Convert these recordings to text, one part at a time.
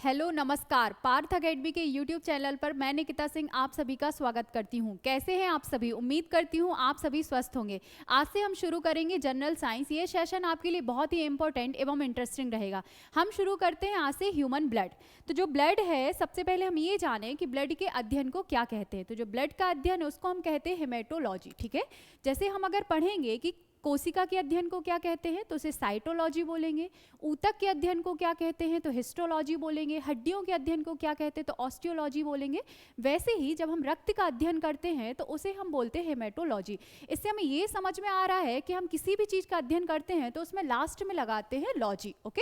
Hello नमस्कार, Partha academy के YouTube channel पर मैं निकिता सिंह आप सभी का स्वागत करती हूं। कैसे हैं आप सभी? उम्मीद करती हूं आप सभी स्वस्थ होंगे। आज से हम शुरू करेंगे जनरल साइंस। ये सेशन आपके लिए बहुत ही इंपॉर्टेंट एवं इंटरेस्टिंग रहेगा। हम शुरू करते हैं आज से ह्यूमन ब्लड। तो जो ब्लड है, सबसे पहले हम ये जानें कि ब्लड के अध्ययन को क्या कहते हैं। तो जो ब्लड का अध्ययन है उसको हम कहते हैं हेमेटोलॉजी। ठीक है, जैसे हम अगर पढ़ेंगे कि कोशिका के अध्ययन को क्या कहते हैं तो उसे साइटोलॉजी बोलेंगे। ऊतक के अध्ययन को क्या कहते हैं तो हिस्टोलॉजी बोलेंगे। हड्डियों के अध्ययन को क्या कहते हैं तो ऑस्टियोलॉजी बोलेंगे। वैसे ही जब हम रक्त का अध्ययन करते हैं तो उसे हम बोलते हैं हेमेटोलॉजी। इससे हमें ये समझ में आ रहा है कि हम किसी भी चीज़ का अध्ययन करते हैं तो उसमें लास्ट में लगाते हैं लॉजी। ओके,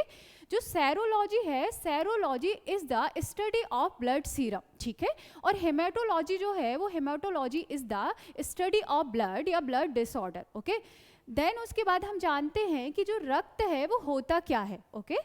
जो सेरोलॉजी है, serology is the study of blood serum. ठीक है, और हेमेटोलॉजी जो है वो haematology is the study of blood या ब्लड डिसऑर्डर। ओके, देन उसके बाद हम जानते हैं कि जो रक्त है वो होता क्या है। ओके,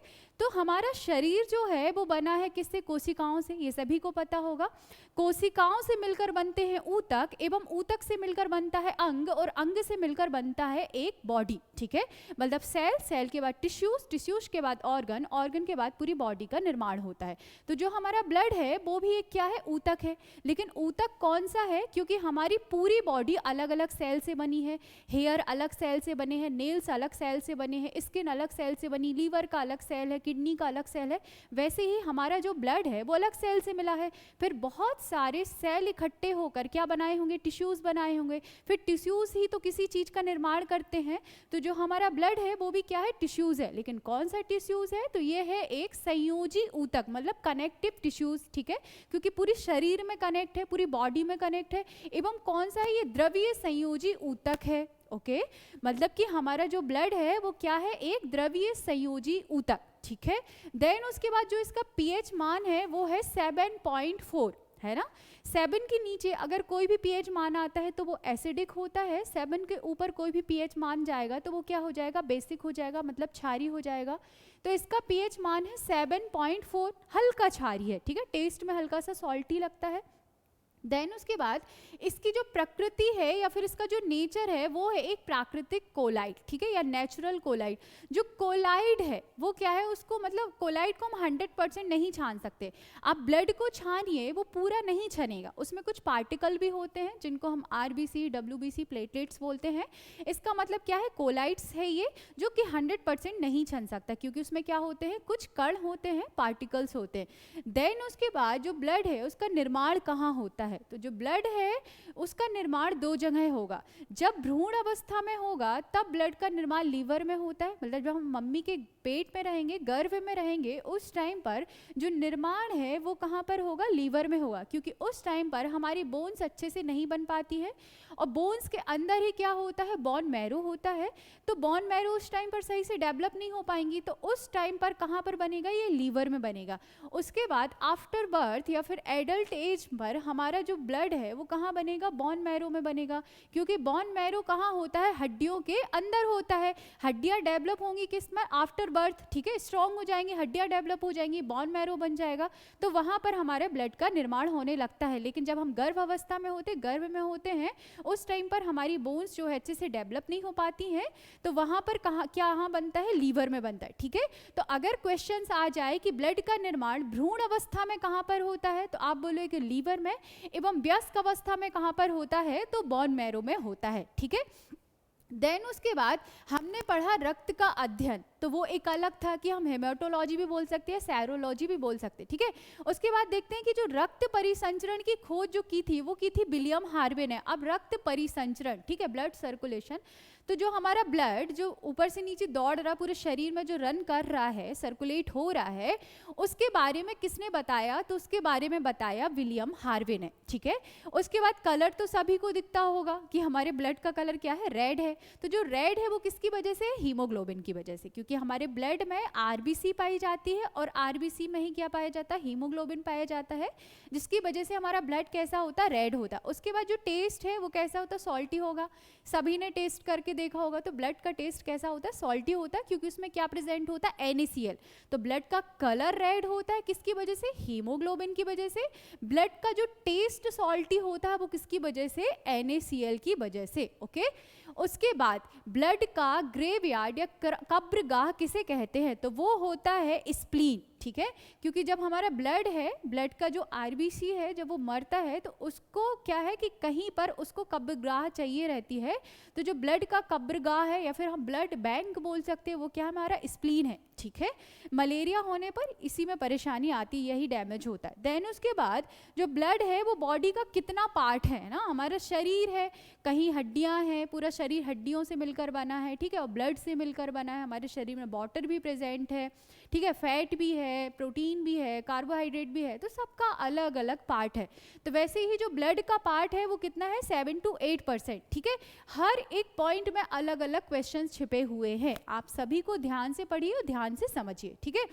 तो हमारा शरीर जो है वो बना है किससे? कोशिकाओं से। ये सभी को पता होगा। कोशिकाओं से मिलकर बनते हैं ऊतक, एवं ऊतक से मिलकर बनता है अंग, और अंग से मिलकर बनता है एक बॉडी। ठीक है, मतलब सेल, सेल के बाद टिश्यूज, टिश्यूज के बाद ऑर्गन, ऑर्गन के बाद पूरी बॉडी का निर्माण होता है। तो जो हमारा ब्लड है वो भी एक क्या है? ऊतक है। लेकिन ऊतक कौन सा है? क्योंकि हमारी पूरी बॉडी अलग अलग सेल से बनी है। हेयर अलग सेल से बने हैं, नेल्स अलग सेल से बने हैं, स्किन अलग सेल से बनी, लीवर का अलग सेल है, किडनी का अलग सेल है। वैसे ही हमारा जो ब्लड है वो अलग सेल से मिला है। फिर बहुत सारे सेल इकट्ठे होकर क्या बनाए होंगे? टिश्यूज बनाए होंगे। फिर टिश्यूज ही तो किसी चीज का निर्माण करते हैं। तो जो हमारा ब्लड है वो भी क्या है? टिश्यूज है। लेकिन कौन सा टिश्यूज है? तो ये है एक संयोजी ऊतक, मतलब कनेक्टिव टिश्यूज। ठीक है, क्योंकि पूरी शरीर में कनेक्ट है, पूरी बॉडी में कनेक्ट है। एवं कौन सा है? ये द्रवीय संयोजी ऊतक है। ओके, मतलब कि हमारा जो ब्लड है वो क्या है? एक द्रवीय संयोजी ऊतक। ठीक है, देन उसके बाद जो इसका पीएच मान है वो है 7.4, है ना। 7 के नीचे अगर कोई भी पीएच मान आता है तो वो एसिडिक होता है। 7 के ऊपर कोई भी पीएच मान जाएगा तो वो क्या हो जाएगा? बेसिक हो जाएगा, मतलब क्षारी हो जाएगा। तो इसका पीएच मान है 7.4, हल्का क्षारी है। ठीक है, टेस्ट में हल्का सा सॉल्टी लगता है। देन उसके बाद इसकी जो प्रकृति है या फिर इसका जो नेचर है वो है एक प्राकृतिक कोलाइड। ठीक है, या नेचुरल कोलाइड। जो कोलाइड है वो क्या है? उसको मतलब कोलाइड को हम 100% नहीं छान सकते। आप ब्लड को छानिए वो पूरा नहीं छनेगा, उसमें कुछ पार्टिकल भी होते हैं जिनको हम आरबीसी, डब्ल्यूबीसी, प्लेटलेट्स बोलते हैं। इसका मतलब क्या है? कोलाइड्स है ये, जो कि 100% नहीं छन सकता, क्योंकि उसमें क्या होते हैं? कुछ कण होते हैं, पार्टिकल्स होते हैं। देन उसके बाद जो ब्लड है उसका निर्माण कहाँ होता है? तो जो ब्लड है उसका निर्माण दो जगह होगा। जब भ्रूण अवस्था में होगा तब ब्लड का निर्माण लीवर में होता है, मतलब जब हम मम्मी के पेट में रहेंगे, गर्भ में रहेंगे, उस टाइम पर जो निर्माण है वो कहाँ पर होगा? लीवर में होगा, क्योंकि उस टाइम पर हमारी बोन्स अच्छे से नहीं बन पाती है। और बोन्स के अंदर ही क्या होता है? बोन मैरो होता है। तो बोन मैरो उस टाइम पर सही से डेवलप नहीं हो पाएंगी, तो उस टाइम पर कहाँ पर बनेगा? ये लीवर में बनेगा। उसके बाद आफ्टर बर्थ या फिर एडल्ट एज पर हमारा जो ब्लड है वो कहाँ बनेगा? बोन मैरो में बनेगा, क्योंकि बोन मैरो कहाँ होता है? हड्डियों के अंदर होता है। हड्डियाँ डेवलप होंगी किस में? After birth. ठीक है, स्ट्रॉन्ग हो जाएंगी, हड्डियाँ डेवलप हो जाएंगी, बोन मैरो बन जाएगा, तो वहाँ पर हमारे ब्लड का निर्माण होने लगता है। लेकिन जब हम गर्भ अवस्था में होते, गर्भ में होते हैं, उस टाइम पर हमारी बोन्स जो है अच्छे से डेवलप नहीं हो पाती हैं, तो वहाँ पर कहाँ क्या बनता है? लीवर में बनता है। ठीक है, तो अगर क्वेश्चन आ जाए कि ब्लड का निर्माण भ्रूण अवस्था में कहाँ पर होता है, तो आप बोलोगे कि लीवर में, एवं वयस्क अवस्था में कहाँ पर होता है? तो बोन मैरो में होता है। ठीक है, देन उसके बाद हमने पढ़ा रक्त का अध्ययन, तो वो एक अलग था कि हम हेमेटोलॉजी भी बोल सकते हैं, सेरोलॉजी भी बोल सकते हैं। ठीक है, उसके बाद देखते हैं कि जो रक्त परिसंचरण की खोज जो की थी वो की थी विलियम हार्वे ने। अब रक्त परिसंचरण, ठीक है, ब्लड सर्कुलेशन, तो जो हमारा ब्लड जो ऊपर से नीचे दौड़ रहा, पूरे शरीर में जो रन कर रहा है, सर्कुलेट हो रहा है, उसके बारे में किसने बताया? तो उसके बारे में बताया विलियम हार्वे ने। ठीक है, उसके बाद कलर तो सभी को दिखता होगा कि हमारे ब्लड का कलर क्या है? रेड है। तो जो रेड है वो किसकी वजह से? हीमोग्लोबिन की वजह से, क्योंकि हमारे ब्लड में आरबीसी पाई जाती है और आरबीसी में ही क्या पाया जाता है? हीमोग्लोबिन पाया जाता है, जिसकी वजह से हमारा ब्लड कैसा होता है? रेड होता है। उसके बाद जो टेस्ट है वो कैसा होता है? सॉल्टी होगा। सभी ने टेस्ट करके देखा होगा, तो ब्लड का टेस्ट कैसा होता है? सॉल्टी होता है, क्योंकि उसमें क्या प्रेजेंट होता है? NaCl। तो ब्लड का कलर रेड होता है, किसकी वजह से? हीमोग्लोबिन की वजह से। ब्लड का जो टेस्ट सॉल्टी होता है वो किसकी वजह से? NaCl की वजह से। ओके, उसके बाद ब्लड का ग्रेवयार्ड या कब्रगाह किसे कहते हैं? तो वो होता है स्प्लीन। ठीक है, क्योंकि जब हमारा ब्लड है, ब्लड का जो आरबीसी है, जब वो मरता है तो उसको क्या है कि कहीं पर उसको कब्रगाह चाहिए रहती है। तो जो ब्लड का कब्रगाह है या फिर हम ब्लड बैंक बोल सकते हैं, वो क्या हमारा स्प्लीन है, ठीक है। मलेरिया होने पर इसी में परेशानी आती, यही डैमेज होता है। देन उसके बाद जो ब्लड है वो बॉडी का कितना पार्ट है ना, हमारा शरीर है, कहीं हड्डियां हैं, पूरा शरीर हड्डियों से मिलकर बना है, ठीक है, और ब्लड से मिलकर बना है। हमारे शरीर में वाटर भी प्रेजेंट है, ठीक है, फैट भी है, प्रोटीन भी है, कार्बोहाइड्रेट भी है, तो सबका अलग अलग पार्ट है। तो वैसे ही जो ब्लड का पार्ट है वो कितना है, 7 to 8%, ठीक है। हर एक पॉइंट में अलग अलग क्वेश्चन छिपे हुए हैं, आप सभी को ध्यान से पढ़िए और ध्यान से समझिए, ठीक है।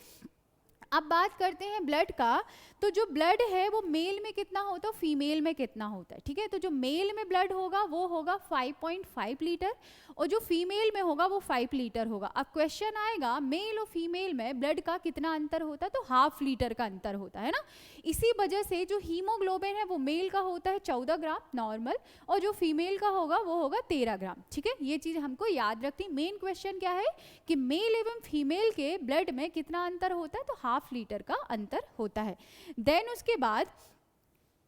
अब बात करते हैं ब्लड का। तो जो ब्लड है वो मेल में कितना होता है, फीमेल में कितना होता है, ठीक है। तो जो मेल में ब्लड होगा वो होगा 5.5 लीटर और जो फीमेल में होगा वो 5 लीटर होगा। अब क्वेश्चन आएगा मेल और फीमेल में ब्लड का कितना अंतर होता है, तो ½ लीटर का अंतर होता है ना। इसी वजह से जो हीमोग्लोबिन है वो मेल का होता है 14 ग्राम नॉर्मल और जो फीमेल का होगा वो होगा 13 ग्राम, ठीक है। ये चीज़ हमको याद रखनी। मेन क्वेश्चन क्या है कि मेल एवं फीमेल के ब्लड में कितना अंतर होता है, तो ½ लीटर का अंतर होता है। देन उसके बाद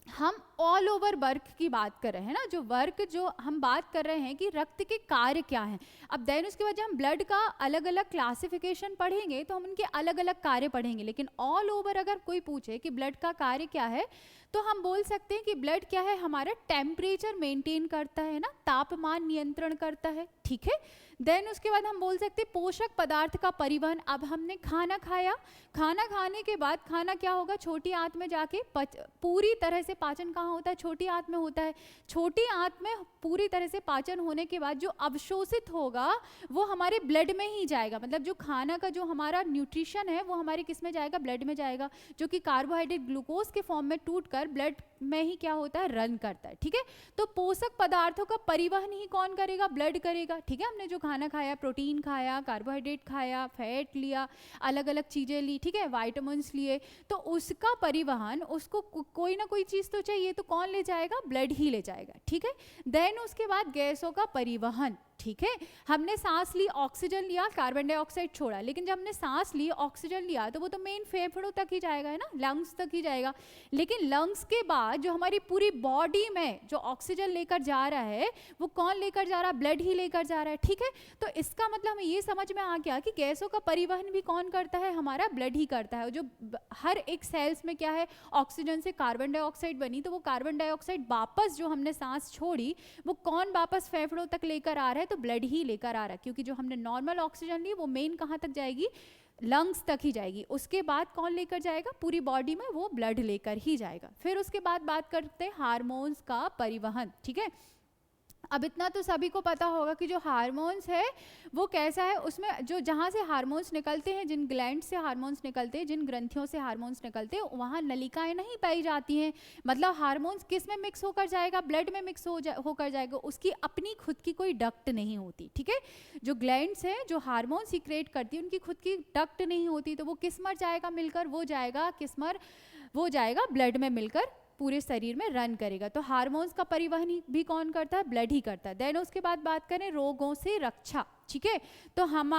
हम ऑल ओवर वर्क की बात कर रहे हैं ना, जो वर्क जो हम बात कर रहे हैं कि रक्त के कार्य क्या हैं। अब देन उसके बाद जब हम ब्लड का अलग अलग क्लासिफिकेशन पढ़ेंगे तो हम उनके अलग अलग कार्य पढ़ेंगे, लेकिन ऑल ओवर अगर कोई पूछे कि ब्लड का कार्य क्या है तो हम बोल सकते हैं कि ब्लड क्या है, हमारा टेम्परेचर मेंटेन करता है ना, तापमान नियंत्रण करता है, ठीक है। देन उसके बाद हम बोल सकते हैं पोषक पदार्थ का परिवहन। अब हमने खाना खाया, खाना खाने के बाद खाना क्या होगा, छोटी आंत में जाके पूरी तरह से पाचन कहाँ होता है, छोटी आंत में होता है। छोटी आंत में पूरी तरह से पाचन होने के बाद जो अवशोषित होगा वो हमारे ब्लड में ही जाएगा, मतलब जो खाना का जो हमारा न्यूट्रिशन है वो हमारे किस में जाएगा, ब्लड में जाएगा, जो कि कार्बोहाइड्रेट ग्लूकोज के फॉर्म में टूटकर ब्लड में ही क्या होता है, रन करता है, ठीक है। तो पोषक पदार्थों का परिवहन ही कौन करेगा, ब्लड करेगा, ठीक है। हमने जो खाना खाया, प्रोटीन खाया, कार्बोहाइड्रेट खाया, फैट लिया, अलग अलग चीज़ें ली, ठीक है, वाइटामिन्स लिए, तो उसका परिवहन, उसको कोई ना कोई चीज़ तो चाहिए, तो कौन ले जाएगा, ब्लड ही ले जाएगा, ठीक है। देन उसके बाद गैसों का परिवहन, ठीक है। हमने सांस ली, ऑक्सीजन लिया, कार्बन डाइऑक्साइड छोड़ा, लेकिन जब हमने सांस ली, ऑक्सीजन लिया, तो वो तो मेन फेफड़ों तक ही जाएगा, है ना, लंग्स तक ही जाएगा। लेकिन लंग्स के बाद जो हमारी पूरी बॉडी में जो ऑक्सीजन लेकर जा रहा है वो कौन लेकर जा रहा है, ब्लड ही लेकर जा रहा है, ठीक है। तो इसका मतलब हमें ये समझ में आ गया कि गैसों का परिवहन भी कौन करता है, हमारा ब्लड ही करता है। और जो हर एक सेल्स में क्या है, ऑक्सीजन से कार्बन डाइऑक्साइड बनी, तो वो कार्बन डाइऑक्साइड वापस जो हमने सांस छोड़ी वो कौन वापस फेफड़ों तक लेकर आ रहा है, तो ब्लड ही लेकर आ रहा है, क्योंकि जो हमने नॉर्मल ऑक्सीजन ली वो मेन कहाँ तक जाएगी, लंग्स तक ही जाएगी। उसके बाद कौन लेकर जाएगा, पूरी बॉडी में वो ब्लड लेकर ही जाएगा। फिर उसके बाद बात करते हैं हार्मोन्स का परिवहन, ठीक है। अब इतना तो सभी को पता होगा कि जो हार्मोन्स है वो कैसा है, उसमें जो जहाँ से हार्मोन्स निकलते हैं, जिन ग्लैंड से हार्मोन्स निकलते हैं, जिन ग्रंथियों से हार्मोन्स निकलते हैं, वहाँ नलिकाएं नहीं पाई जाती हैं। मतलब हार्मोन्स किस में मिक्स होकर जाएगा, ब्लड में मिक्स होकर जाएगा, उसकी अपनी खुद की कोई डक्ट नहीं होती, ठीक है। जो ग्लैंड्स हैं जो हार्मोन सीक्रेट करती है उनकी खुद की डक्ट नहीं होती, तो वो किसमर जाएगा मिलकर, वो जाएगा किसमर, वो जाएगा ब्लड में मिलकर पूरे शरीर में रन करेगा। तो हार्मोन्स का परिवहन भी कौन करता है, ब्लड ही करता है। देन उसके बाद बात करें रोगों से रक्षा, ठीक है। तो हम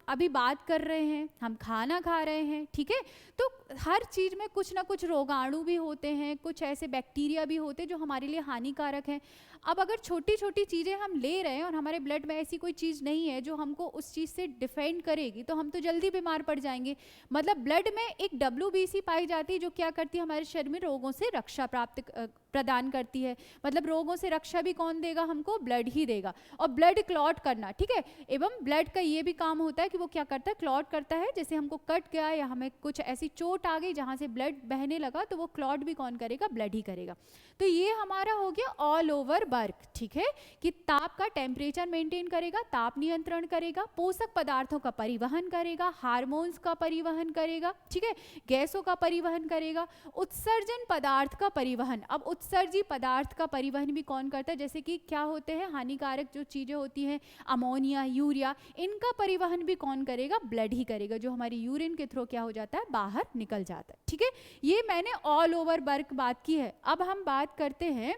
अभी बात कर रहे हैं, हम खाना खा रहे हैं, ठीक है। तो हर चीज़ में कुछ ना कुछ रोगाणु भी होते हैं, कुछ ऐसे बैक्टीरिया भी होते हैं जो हमारे लिए हानिकारक हैं। अब अगर छोटी छोटी चीज़ें हम ले रहे हैं और हमारे ब्लड में ऐसी कोई चीज़ नहीं है जो हमको उस चीज़ से डिफेंड करेगी, तो हम तो जल्दी बीमार पड़ जाएंगे। मतलब ब्लड में एक WBC पाई जाती है जो क्या करती है, हमारे शरीर में रोगों से रक्षा प्रदान करती है। मतलब रोगों से रक्षा भी कौन देगा हमको, ब्लड ही देगा। और ब्लड क्लॉट करना, ठीक है, एवं ब्लड का ये भी काम होता है कि वो क्या करता है, क्लॉट करता है। जैसे हमको कट गया या हमें कुछ ऐसी चोट आ गई जहाँ से ब्लड बहने लगा, तो वो क्लॉट भी कौन करेगा, ब्लड ही करेगा। तो ये हमारा हो गया ऑल ओवर वर्क, ठीक है, कि ताप का टेम्परेचर मेंटेन करेगा, ताप नियंत्रण करेगा, पोषक पदार्थों का परिवहन करेगा, हार्मोन्स का परिवहन करेगा, ठीक है, गैसों का परिवहन करेगा, उत्सर्जन पदार्थ का परिवहन। अब उत्सर्जी पदार्थ का परिवहन भी कौन करता है, जैसे कि क्या होते हैं हानिकारक जो चीज़ें होती हैं, अमोनिया, यूरिया, इनका परिवहन भी कौन करेगा, ब्लड ही करेगा, जो हमारी यूरिन के थ्रू क्या हो जाता है, बाहर निकल जाता है, ठीक है। ये मैंने ऑल ओवर वर्क बात की है। अब हम बात करते हैं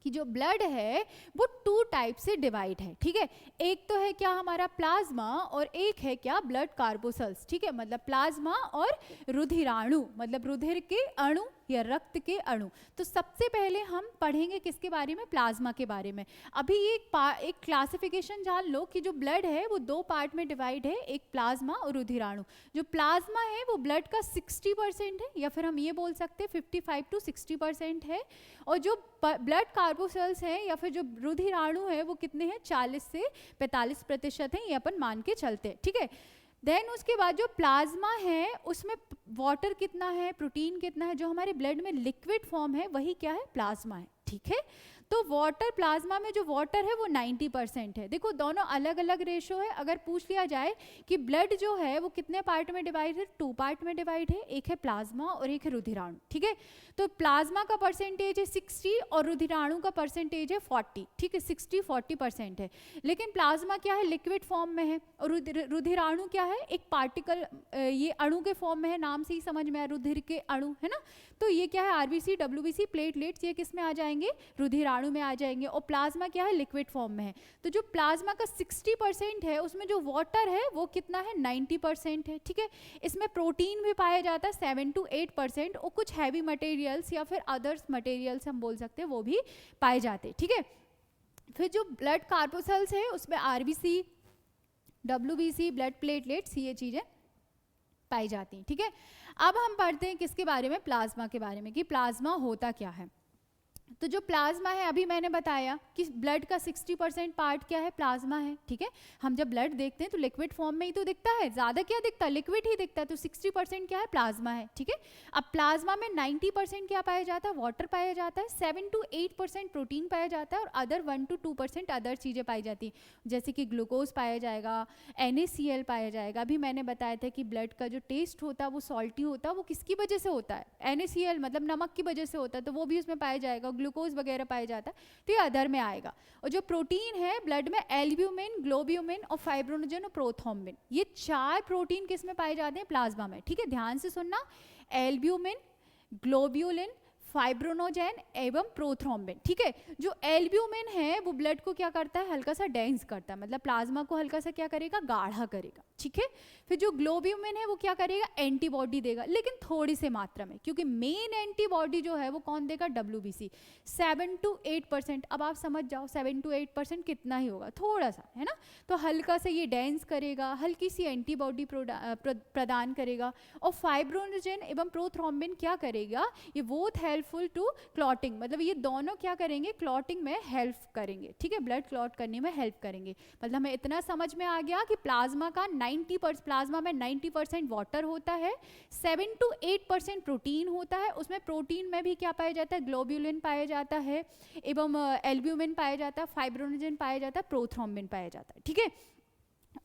कि जो ब्लड है वो 2 टाइप से डिवाइड है, ठीक है। एक तो है क्या हमारा प्लाज्मा और एक है क्या ब्लड कार्बोसेल्स, ठीक है। मतलब प्लाज्मा और रुधिराणु, मतलब रुधिर के अणु या रक्त के अणु। तो सबसे पहले हम पढ़ेंगे किसके बारे में, प्लाज्मा के बारे में। अभी एक क्लासिफिकेशन जान लो कि जो ब्लड है वो 2 पार्ट में डिवाइड है, एक प्लाज्मा और रुधिराणु। जो प्लाज्मा है वो ब्लड का 60% है, या फिर हम ये बोल सकते हैं 55 to 60% है। और जो ब्लड कार्बोसेल्स हैं या फिर जो रुधिराणु है वो कितने हैं, 40 से 45% हैं, ये अपन मान के चलते हैं, ठीक है। देन उसके बाद जो प्लाज्मा है उसमें वाटर कितना है, प्रोटीन कितना है, जो हमारे ब्लड में लिक्विड फॉर्म है वही क्या है, प्लाज्मा है, ठीक है। तो वाटर, प्लाज्मा में जो वाटर है वो 90% है। देखो दोनों अलग अलग रेशो है। अगर पूछ लिया जाए कि ब्लड जो है वो कितने पार्ट में डिवाइड है, 2 पार्ट में डिवाइड है, एक है प्लाज्मा और एक है रुधिराणु, ठीक है। तो प्लाज्मा का परसेंटेज है 60 और रुधिराणु का परसेंटेज है 40, ठीक है। 60-40% है। लेकिन प्लाज्मा क्या है, लिक्विड फॉर्म में है, और रुधिराणु क्या है, एक पार्टिकल, ये अणु के फॉर्म में है, नाम से ही समझ में आया, रुधिर के अणु है ना। तो ये क्या है, आरबीसी, डब्ल्यूबीसी, प्लेटलेट्स, ये किस में आ जाएंगे, रुधिराणु में आ जाएंगे। और प्लाज्मा क्या है, लिक्विड फॉर्म में है। तो जो प्लाज्मा का 60% है उसमें जो वाटर है वो कितना है, 90% है, ठीक है। इसमें प्रोटीन भी पाया जाता है 7 to 8%, और कुछ हैवी मटेरियल्स या फिर अदर्स मटेरियल्स हम बोल सकते हैं वो भी पाए जाते हैं, ठीक है। फिर जो ब्लड कार्बोसेल्स है उसमें आरबीसी, डब्ल्यूबीसी, ब्लड प्लेटलेट्स, ये चीजें पाई जाती हैं, ठीक है। अब हम पढ़ते हैं किसके बारे में, प्लाज्मा के बारे में, कि प्लाज्मा होता क्या है। तो जो प्लाज्मा है, अभी मैंने बताया कि ब्लड का 60% पार्ट क्या है, प्लाज्मा है, ठीक है। हम जब ब्लड देखते हैं तो लिक्विड फॉर्म में ही तो दिखता है, ज़्यादा क्या दिखता है, लिक्विड ही दिखता है। तो 60% क्या है, प्लाज्मा है, ठीक है। अब प्लाज्मा में 90% क्या पाया जाता है, वाटर पाया जाता है, 7 to 8% प्रोटीन पाया जाता है, और अदर 1 to 2% अदर चीज़ें पाई जाती हैं, जैसे कि ग्लूकोज पाया जाएगा, NaCl पाया जाएगा। अभी मैंने बताया था कि ब्लड का जो टेस्ट होता है वो सॉल्टी होता है, वो किसकी वजह से होता है, NaCl मतलब नमक की वजह से होता है, तो वो भी उसमें पाया जाएगा। ग्लूकोज वगैरह पाया जाता है, तो ये अदर में आएगा। और जो प्रोटीन है ब्लड में, एल्ब्यूमिन, ग्लोब्यूमिन और फाइब्रोनोजन और प्रोथ्रोम्बिन, ये 4 प्रोटीन किस में पाए जाते हैं, प्लाज्मा में, ठीक है। ध्यान से सुनना, एल्ब्यूमिन, ग्लोब्यूलिन, फाइब्रोनोजेन एवं प्रोथ्रोम्बिन, ठीक है। जो एल्ब्यूमिन है वो ब्लड को क्या करता है, हल्का सा डेंस करता है, मतलब प्लाज्मा को हल्का सा क्या करेगा, गाढ़ा करेगा, ठीक है। फिर जो ग्लोब्यूमिन है वो क्या करेगा, एंटीबॉडी देगा, लेकिन थोड़ी से मात्रा में, क्योंकि मेन एंटीबॉडी जो है वो कौन देगा, WBC, 7 to 8%। अब आप समझ जाओ 7 to 8% कितना ही होगा, थोड़ा सा, है ना। तो हल्का से ये डेंस करेगा, हल्की सी एंटीबॉडी प्रदान करेगा। और फाइब्रोनोजेन एवं प्रोथ्रोम्बिन क्या करेगा, ये बोथ हेल्पफुल टू क्लॉटिंग, मतलब ये दोनों क्या करेंगे, क्लॉटिंग में हेल्प करेंगे, ठीक है, ब्लड क्लॉट करने में हेल्प करेंगे। मतलब हमें इतना समझ में आ गया कि प्लाज्मा का 90%, प्लाज्मा में 90% वाटर होता है, 7 to 8% प्रोटीन होता है। उसमें प्रोटीन में भी क्या पाया जाता है, ग्लोब्यूलिन पाया जाता है एवं एल्ब्यूमिन पाया जाता है, फाइब्रोनोजेन पाया जाता है, प्रोथ्रोम्बिन पाया जाता है, ठीक है।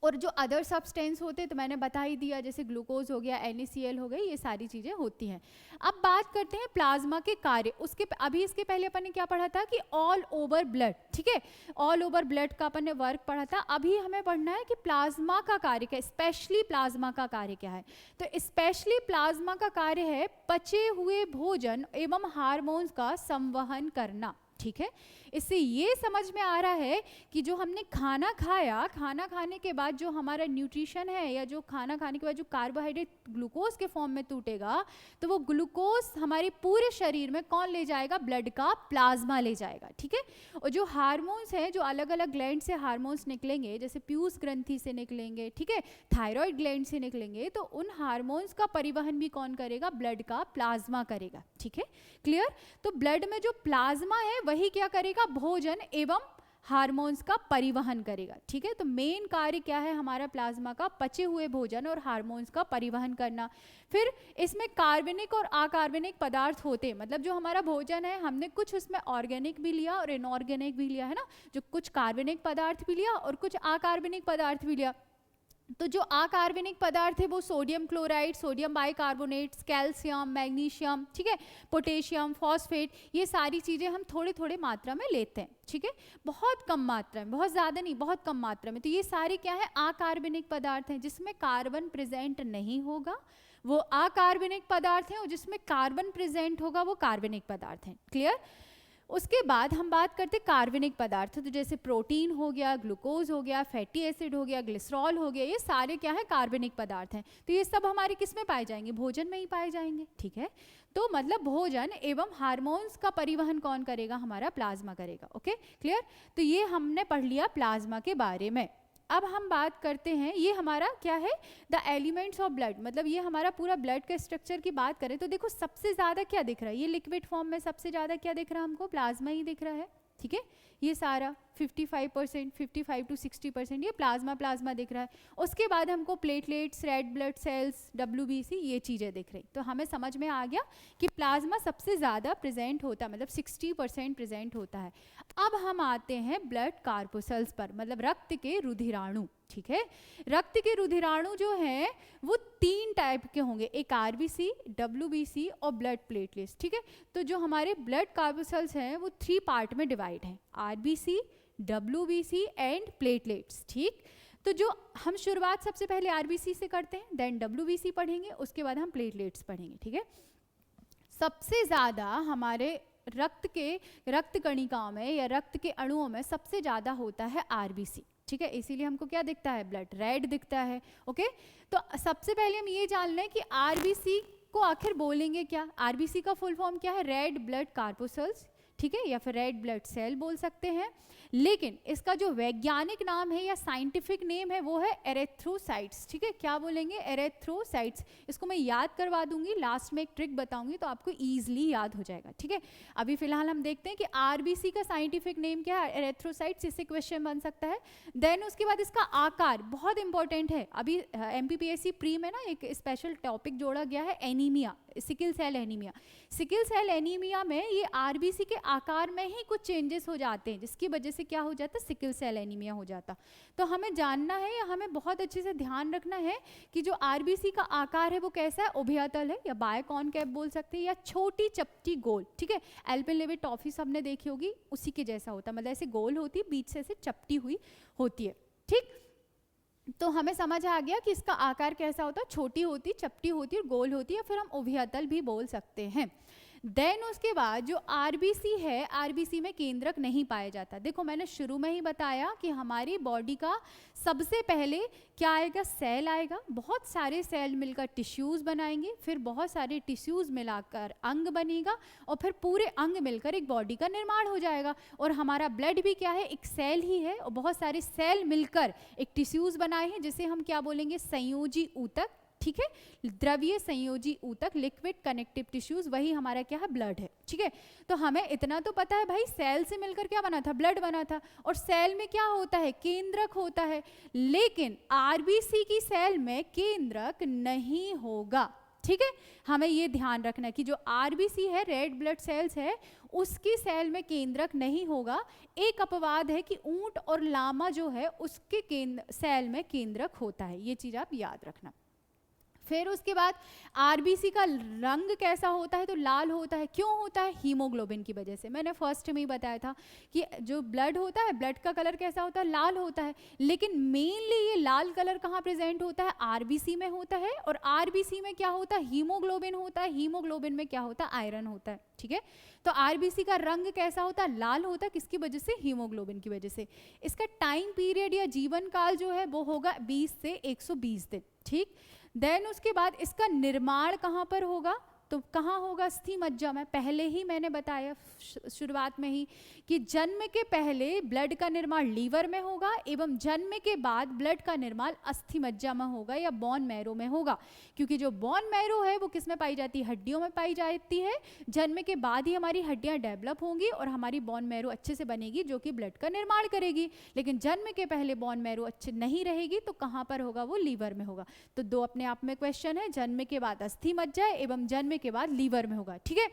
और जो अदर सब्सटेंस होते हैं तो मैंने बता ही दिया, जैसे ग्लूकोज हो गया, NaCl हो गई, ये सारी चीज़ें होती हैं। अब बात करते हैं प्लाज्मा के कार्य। उसके अभी इसके पहले अपन ने क्या पढ़ा था कि ऑल ओवर ब्लड, ठीक है, ऑल ओवर ब्लड का अपन ने वर्क पढ़ा था। अभी हमें पढ़ना है कि प्लाज्मा का कार्य क्या है, स्पेशली प्लाज्मा का कार्य क्या है। तो स्पेशली प्लाज्मा का कार्य है पचे हुए भोजन एवं हार्मोन्स का संवहन करना, ठीक है। इससे ये समझ में आ रहा है कि जो हमने खाना खाया, खाना खाने के बाद जो हमारा न्यूट्रिशन है, या जो खाना खाने के बाद जो कार्बोहाइड्रेट ग्लूकोज के फॉर्म में टूटेगा, तो वो ग्लूकोज हमारे पूरे शरीर में कौन ले जाएगा, ब्लड का प्लाज्मा ले जाएगा, ठीक है। और जो हार्मोन्स हैं, जो अलग अलग ग्लैंड से हार्मोन्स निकलेंगे, जैसे पीयूष ग्रंथि से निकलेंगे, ठीक है, थायराइड ग्लैंड से निकलेंगे, तो उन हार्मोन्स का परिवहन भी कौन करेगा, ब्लड का प्लाज्मा करेगा, ठीक है, क्लियर। तो ब्लड में जो प्लाज्मा है वही क्या करेगा, भोजन एवं हार्मोन्स का परिवहन करेगा, ठीक है। तो मेन कार्य क्या है हमारा प्लाज्मा का, पचे हुए भोजन और हार्मोन्स का परिवहन करना। फिर इसमें कार्बनिक और अकार्बनिक पदार्थ होते हैं, मतलब जो हमारा भोजन है हमने कुछ उसमें ऑर्गेनिक भी लिया और इनऑर्गेनिक भी लिया, है ना, जो कुछ कार्बनिक पदार्थ भी लिया और कुछ अकार्बनिक पदार्थ भी लिया। तो जो अकार्बनिक पदार्थ है वो sodium chloride, sodium bicarbonates, calcium, magnesium, ठीक है, पोटेशियम, फॉस्फेट, ये सारी चीज़ें हम थोड़े थोड़े मात्रा में लेते हैं, ठीक है, बहुत कम मात्रा में, बहुत ज़्यादा नहीं, बहुत कम मात्रा में। तो ये सारे क्या है, अकार्बनिक पदार्थ हैं जिसमें कार्बन प्रेजेंट नहीं होगा, वो अकार्बनिक पदार्थ हैं, और जिसमें कार्बन प्रेजेंट होगा वो कार्बनिक पदार्थ हैं, क्लियर। उसके बाद हम बात करते हैं कार्बनिक पदार्थ, तो जैसे प्रोटीन हो गया, ग्लूकोज हो गया, फैटी एसिड हो गया, ग्लिसरॉल हो गया, ये सारे क्या है कार्बनिक पदार्थ हैं। तो ये सब हमारे किस में पाए जाएंगे, भोजन में ही पाए जाएंगे, ठीक है। तो मतलब भोजन एवं हार्मोन्स का परिवहन कौन करेगा, हमारा प्लाज्मा करेगा, ओके क्लियर। तो ये हमने पढ़ लिया प्लाज्मा के बारे में। अब हम बात करते हैं, ये हमारा क्या है, द एलिमेंट्स ऑफ ब्लड, मतलब ये हमारा पूरा ब्लड के स्ट्रक्चर की बात करें तो देखो सबसे ज़्यादा क्या दिख रहा है, ये लिक्विड फॉर्म में सबसे ज़्यादा क्या दिख रहा है हमको, प्लाज्मा ही दिख रहा है, ठीक है। ये सारा 55%, 55 to 60% ये प्लाज्मा दिख रहा है। उसके बाद हमको platelets, red blood cells, WBC ये चीज़ें दिख रही। तो हमें समझ में आ गया कि प्लाज्मा सबसे ज़्यादा प्रेजेंट होता है, मतलब 60% प्रेजेंट होता है। अब हम आते हैं ब्लड कार्पोसल्स पर, मतलब रक्त के रुधिराणु, ठीक है। रक्त के रुधिराणु जो हैं वो 3 टाइप के होंगे, एक RBC, WBC और ब्लड प्लेटलेट्स, ठीक है। तो जो हमारे ब्लड कार्पोसल्स हैं वो 3 पार्ट में डिवाइड हैं, RBC, WBC एंड प्लेटलेट्स, ठीक। तो जो हम शुरुआत सबसे पहले RBC से करते हैं, देन WBC पढ़ेंगे, उसके बाद हम प्लेटलेट्स पढ़ेंगे, ठीक है। सबसे ज़्यादा हमारे रक्त कणिकाओं में या रक्त के अणुओं में सबसे ज़्यादा होता है RBC, ठीक है। इसीलिए हमको क्या दिखता है, ब्लड रेड दिखता है, ओके। तो सबसे पहले हम ये जान लें कि RBC को आखिर बोलेंगे क्या, RBC का फुल फॉर्म क्या है, रेड ब्लड कार्पोसल्स, ठीक है, या फिर रेड ब्लड सेल बोल सकते हैं। लेकिन इसका जो वैज्ञानिक नाम है या साइंटिफिक नेम है वो है एरेथ्रोसाइट्स, ठीक है। क्या बोलेंगे, एरेथ्रोसाइट्स। इसको मैं याद करवा दूंगी, लास्ट में एक ट्रिक बताऊंगी तो आपको ईजिली याद हो जाएगा, ठीक है। अभी फिलहाल हम देखते हैं कि RBC का साइंटिफिक नेम क्या है, एरेथ्रोसाइट्स, इससे क्वेश्चन बन सकता है। देन उसके बाद इसका आकार बहुत इंपॉर्टेंट है, अभी MPPSC प्री में ना एक स्पेशल टॉपिक जोड़ा गया है, anaemia, sickle cell anaemia. Sickle cell anaemia में ये RBC के आकार में ही कुछ चेंजेस हो जाते हैं, जिसकी वजह से क्या हो जाता है, सिकल सेल एनीमिया हो जाता। तो हमें जानना है या हमें बहुत अच्छे से ध्यान रखना है कि जो RBC का आकार है वो कैसा है, उभयतल है या बायकॉनकेव बोल सकते हैं, या छोटी चपटी गोल, ठीक है। एल्पेनलिबे टॉफी सबने देखी होगी, उसी के जैसा होता है, मतलब ऐसे गोल होती है, बीच से ऐसे चपटी हुई होती है, ठीक। तो हमें समझ आ गया कि इसका आकार कैसा होता है, छोटी होती, चपटी होती और गोल होती है, फिर हम उभयतल भी बोल सकते हैं। देन उसके बाद जो RBC है, RBC में केंद्रक नहीं पाया जाता। देखो मैंने शुरू में ही बताया कि हमारी बॉडी का सबसे पहले क्या आएगा, सेल आएगा, बहुत सारे सेल मिलकर टिश्यूज़ बनाएंगे, फिर बहुत सारे टिश्यूज़ मिलाकर अंग बनेगा और फिर पूरे अंग मिलकर एक बॉडी का निर्माण हो जाएगा। और हमारा ब्लड भी क्या है, एक सेल ही है और बहुत सारे सेल मिलकर एक टिश्यूज़ बनाए हैं, जिसे हम क्या बोलेंगे, संयोजी ऊतक, ठीक है। द्रव्य संयोजी ऊतक, लिक्विड कनेक्टिव टिश्यूज, वही हमारा क्या है, ब्लड है, ठीक है। तो हमें इतना तो पता है भाई, सेल से मिलकर क्या बना था, ब्लड बना था। और सेल में क्या होता है, केंद्रक होता है। लेकिन RBC की सेल में केंद्रक नहीं होगा, ठीक है। हमें ये ध्यान रखना है कि जो RBC है, रेड ब्लड सेल्स है, उसकी सेल में केंद्रक नहीं होगा। एक अपवाद है कि ऊंट और लामा जो है उसके सेल में केंद्रक होता है, ये चीज आप याद रखना। फिर उसके बाद RBC का रंग कैसा होता है, तो लाल होता है। क्यों होता है, हीमोग्लोबिन की वजह से। मैंने फर्स्ट में ही बताया था कि जो ब्लड होता है, ब्लड का कलर कैसा होता है, लाल होता है। लेकिन मेनली ये लाल कलर कहाँ प्रेजेंट होता है, RBC में होता है। और RBC में क्या होता है, हीमोग्लोबिन होता है। हीमोग्लोबिन में क्या होता है, आयरन होता है, ठीक है। तो RBC का रंग कैसा होता है, लाल होता है। किसकी वजह से, हीमोग्लोबिन की वजह से। इसका टाइम पीरियड या जीवन काल जो है वो होगा 20 से 120 दिन, ठीक। देन उसके बाद इसका निर्माण कहाँ पर होगा, तो कहाँ होगा, अस्थि मज्जा में। पहले ही मैंने बताया शुरुआत में ही कि जन्म के पहले ब्लड का निर्माण लीवर में होगा एवं जन्म के बाद ब्लड का निर्माण अस्थि मज्जा में होगा या बोन मैरो में होगा। क्योंकि जो बोन मैरो है वो किस में पाई जाती है, हड्डियों में पाई जाती है। जन्म के बाद ही हमारी हड्डियां डेवलप होंगी और हमारी बोन मैरो अच्छे से बनेगी, जो कि ब्लड का निर्माण करेगी। लेकिन जन्म के पहले बोन मैरो अच्छे नहीं रहेगी, तो कहाँ पर होगा, वो लीवर में होगा। तो दो अपने आप में क्वेश्चन है, जन्म के बाद अस्थि मज्जा एवं जन्म के बाद लीवर में होगा, ठीक है।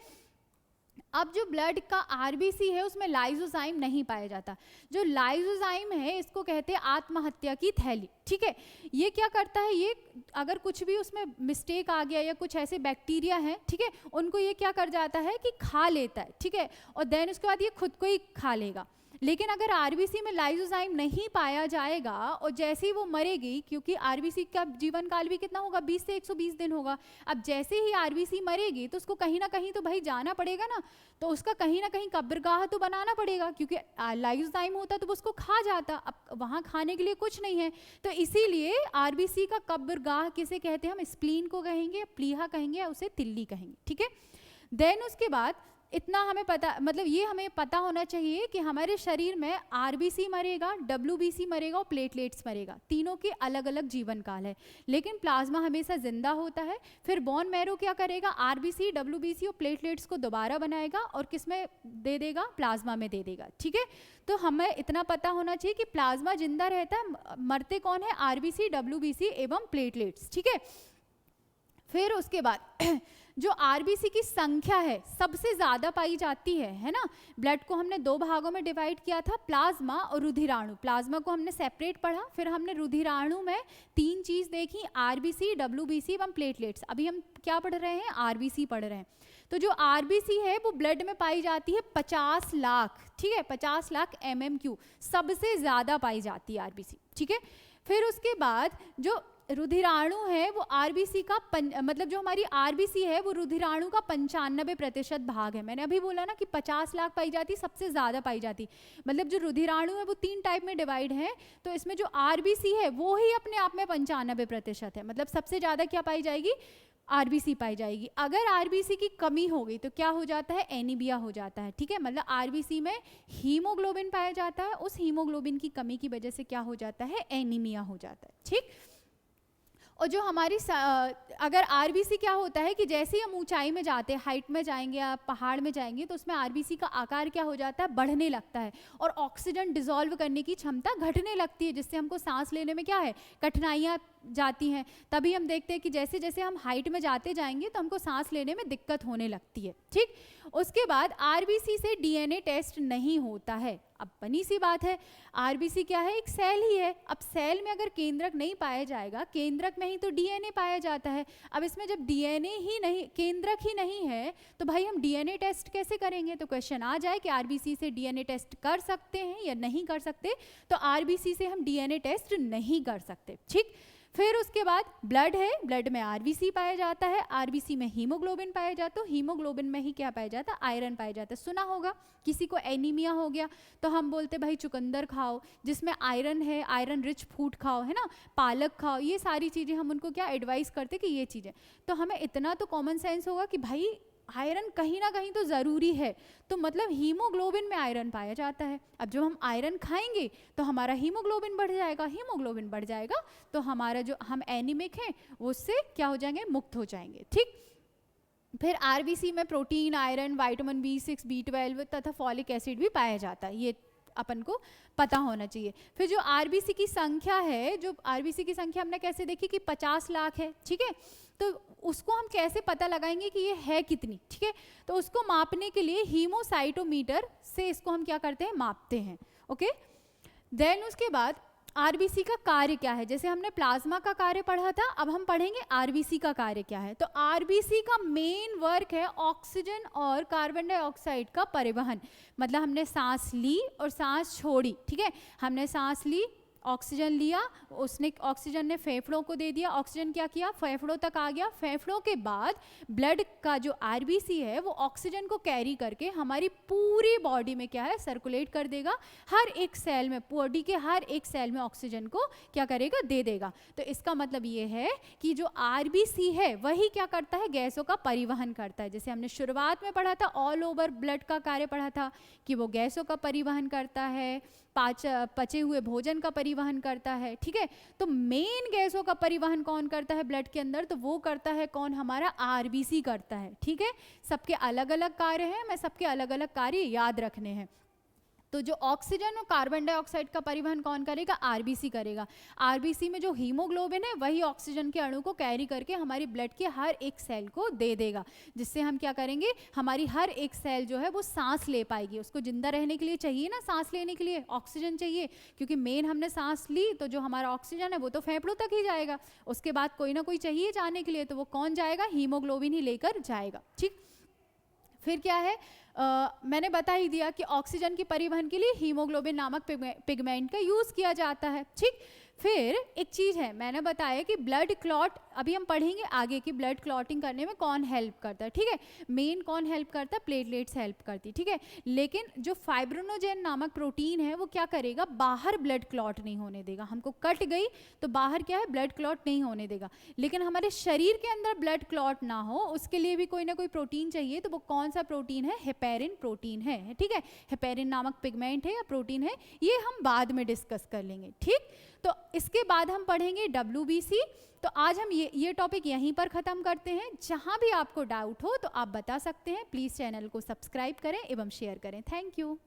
अब जो ब्लड का RBC है उसमें लाइसोजाइम नहीं पाया जाता। जो लाइसोजाइम है इसको कहते हैं आत्महत्या की थैली, ठीक है। ये क्या करता है, ये अगर कुछ भी उसमें मिस्टेक आ गया या कुछ ऐसे बैक्टीरिया हैं, ठीक है, उनको ये क्या कर जाता है कि खा लेता है, ठीक है। और देन उसके बाद ये खुद को ही खा लेगा। लेकिन अगर आरबीसी में लाइसोजाइम नहीं पाया जाएगा और जैसे ही वो मरेगी, क्योंकि आरबीसी का जीवन काल भी कितना होगा, 20 से 120 दिन होगा। अब जैसे ही आरबीसी मरेगी तो उसको कहीं ना कहीं तो भाई जाना पड़ेगा ना, तो उसका कहीं ना कहीं कब्रगाह तो बनाना पड़ेगा, क्योंकि लाइसोजाइम होता तो वो उसको खा जाता, अब वहाँ खाने के लिए कुछ नहीं है। तो इसीलिए आरबीसी का कब्रगाह किसे कहते हैं, हम स्प्लीन को कहेंगे, प्लीहा कहेंगे, या उसे तिल्ली कहेंगे, ठीक है। देन उसके बाद इतना हमें पता, मतलब ये हमें पता होना चाहिए कि हमारे शरीर में आरबीसी मरेगा, डब्ल्यूबीसी मरेगा और प्लेटलेट्स मरेगा, तीनों के अलग अलग जीवन काल है, लेकिन प्लाज्मा हमेशा जिंदा होता है। फिर बोन मैरो क्या करेगा, आरबीसी, डब्ल्यूबीसी और प्लेटलेट्स को दोबारा बनाएगा और किस में दे देगा, प्लाज्मा में दे देगा, ठीक है। तो हमें इतना पता होना चाहिए कि प्लाज्मा जिंदा रहता है, मरते कौन है, आरबीसी, डब्ल्यूबीसी एवं प्लेटलेट्स, ठीक है। फिर उसके बाद जो आरबीसी की संख्या है सबसे ज़्यादा पाई जाती है ना। ब्लड को हमने दो भागों में डिवाइड किया था, प्लाज्मा और रुधिराणु। प्लाज्मा को हमने सेपरेट पढ़ा, फिर हमने रुधिराणु में तीन चीज़ देखी, आरबीसी, डब्ल्यूबीसी एवं प्लेटलेट्स। अभी हम क्या पढ़ रहे हैं, आरबीसी पढ़ रहे हैं। तो जो आरबीसी है वो ब्लड में पाई जाती है 50 लाख, ठीक है, 50 लाख mmQ सबसे ज़्यादा पाई जाती है आरबीसी, ठीक है। फिर उसके बाद जो रुधिराणु है वो आरबीसी का मतलब जो हमारी आरबीसी है वो रुधिराणु का 95% भाग है। मैंने अभी बोला ना कि 50 लाख पाई जाती, सबसे ज़्यादा पाई जाती, मतलब जो रुधिराणु है वो 3 टाइप में डिवाइड है, तो इसमें जो आरबीसी है वो ही अपने आप में 95% है, मतलब सबसे ज़्यादा क्या पाई जाएगी, आरबीसी पाई जाएगी। अगर आरबीसी की कमी हो गई तो क्या हो जाता है, एनीमिया हो जाता है, ठीक है। मतलब आरबीसी में हीमोग्लोबिन पाया जाता है, उस हीमोग्लोबिन की कमी की वजह से क्या हो जाता है, एनीमिया हो जाता है, ठीक। और जो हमारी अगर आरबीसी क्या होता है कि जैसे ही हम ऊंचाई में जाते हैं, हाइट में जाएंगे या पहाड़ में जाएंगे, तो उसमें आरबीसी का आकार क्या हो जाता है, बढ़ने लगता है और ऑक्सीजन डिसॉल्व करने की क्षमता घटने लगती है, जिससे हमको सांस लेने में क्या है, कठिनाइयाँ जाती हैं। तभी हम देखते हैं कि जैसे जैसे हम हाइट में जाते जाएंगे तो हमको सांस लेने में दिक्कत होने लगती है, ठीक। उसके बाद आरबीसी से डीएनए टेस्ट नहीं होता है। अब बनी सी बात है, आरबीसी क्या है, एक सेल ही है। अब सेल में अगर केंद्रक नहीं पाया जाएगा, केंद्रक में ही तो डीएनए पाया जाता है। अब इसमें जब डीएनए ही नहीं, केंद्रक ही नहीं है, तो भाई हम डीएनए टेस्ट कैसे करेंगे। तो क्वेश्चन आ जाए कि आरबीसी से डीएनए टेस्ट कर सकते हैं या नहीं कर सकते, तो आरबीसी से हम डीएनए टेस्ट नहीं कर सकते, ठीक। फिर उसके बाद ब्लड है, ब्लड में आरबीसी पाया जाता है, आरबीसी में हीमोग्लोबिन पाया जाता है, हीमोग्लोबिन में ही क्या पाया जाता है, आयरन पाया जाता है। सुना होगा किसी को एनीमिया हो गया तो हम बोलते भाई चुकंदर खाओ जिसमें आयरन है, आयरन रिच फूड खाओ, है ना, पालक खाओ, ये सारी चीज़ें हम उनको क्या एडवाइस करते कि ये चीज़ें। तो हमें इतना तो कॉमन सेंस होगा कि भाई आयरन कहीं ना कहीं तो ज़रूरी है, तो मतलब हीमोग्लोबिन में आयरन पाया जाता है। अब जब हम आयरन खाएंगे तो हमारा हीमोग्लोबिन बढ़ जाएगा, हीमोग्लोबिन बढ़ जाएगा तो हमारा जो हम एनीमिक हैं वो उससे क्या हो जाएंगे, मुक्त हो जाएंगे, ठीक। फिर आरबीसी में protein, iron, vitamin B6, B12 तथा फॉलिक एसिड भी पाया जाता है, ये अपन को पता होना चाहिए। फिर जो आरबीसी की संख्या है, जो आरबीसी की संख्या हमने कैसे देखी कि 50 लाख है, ठीक है। तो उसको हम कैसे पता लगाएंगे कि ये है कितनी, ठीक है। तो उसको मापने के लिए हीमोसाइटोमीटर से इसको हम क्या करते हैं, मापते हैं, ओके। देन उसके बाद आरबीसी का कार्य क्या है, जैसे हमने प्लाज्मा का कार्य पढ़ा था, अब हम पढ़ेंगे आरबीसी का कार्य क्या है। तो आरबीसी का मेन वर्क है ऑक्सीजन और कार्बन डाइऑक्साइड का परिवहन, मतलब हमने सांस ली और सांस छोड़ी, ठीक है। हमने सांस ली, ऑक्सीजन लिया, उसने ऑक्सीजन ने फेफड़ों को दे दिया, ऑक्सीजन क्या किया, फेफड़ों तक आ गया, फेफड़ों के बाद ब्लड का जो आरबीसी है वो ऑक्सीजन को कैरी करके हमारी पूरी बॉडी में क्या है, सर्कुलेट कर देगा, हर एक सेल में, बॉडी के हर एक सेल में ऑक्सीजन को क्या करेगा, दे देगा। तो इसका मतलब ये है कि जो आरबीसी है वही क्या करता है, गैसों का परिवहन करता है। जैसे हमने शुरुआत में पढ़ा था, ऑल ओवर ब्लड का कार्य पढ़ा था कि वो गैसों का परिवहन करता है, पचे हुए भोजन का परिवहन करता है, ठीक है। तो मेन गैसों का परिवहन कौन करता है ब्लड के अंदर, तो वो करता है कौन, हमारा आरबीसी करता है, ठीक है। सबके अलग अलग कार्य हैं, मैं सबके अलग अलग कार्य याद रखने हैं। तो जो ऑक्सीजन और कार्बन डाइऑक्साइड का परिवहन कौन करेगा, आरबीसी करेगा। आरबीसी में जो हीमोग्लोबिन है वही ऑक्सीजन के अणु को कैरी करके हमारी ब्लड के हर एक सेल को दे देगा, जिससे हम क्या करेंगे, हमारी हर एक सेल जो है वो सांस ले पाएगी। उसको जिंदा रहने के लिए चाहिए ना, सांस लेने के लिए ऑक्सीजन चाहिए, क्योंकि मेन हमने सांस ली तो जो हमारा ऑक्सीजन है वो तो फेफड़ों तक ही जाएगा, उसके बाद कोई ना कोई चाहिए जाने के लिए, तो वो कौन जाएगा, हीमोग्लोबिन ही लेकर जाएगा, ठीक। फिर क्या है, मैंने बता ही दिया कि ऑक्सीजन के परिवहन के लिए हीमोग्लोबिन नामक पिगमेंट का यूज़ किया जाता है। ठीक, फिर एक चीज़ है, मैंने बताया कि ब्लड क्लॉट, अभी हम पढ़ेंगे आगे कि ब्लड क्लॉटिंग करने में कौन हेल्प करता है। ठीक है, मेन कौन हेल्प करता है, प्लेटलेट्स हेल्प करती। ठीक है, लेकिन जो फाइब्रिनोजेन नामक प्रोटीन है वो क्या करेगा, बाहर ब्लड क्लॉट नहीं होने देगा। हमको कट गई तो बाहर क्या है, ब्लड क्लॉट नहीं होने देगा। लेकिन हमारे शरीर के अंदर ब्लड क्लॉट ना हो उसके लिए भी कोई ना कोई प्रोटीन चाहिए, तो वो कौन सा प्रोटीन है, हेपेरिन प्रोटीन है। ठीक है, हेपेरिन नामक पिगमेंट है या प्रोटीन है, ये हम बाद में डिस्कस कर लेंगे। ठीक, तो इसके बाद हम पढ़ेंगे WBC। तो आज हम ये टॉपिक यहीं पर ख़त्म करते हैं। जहाँ भी आपको डाउट हो तो आप बता सकते हैं। प्लीज़ चैनल को सब्सक्राइब करें एवं शेयर करें। Thank you.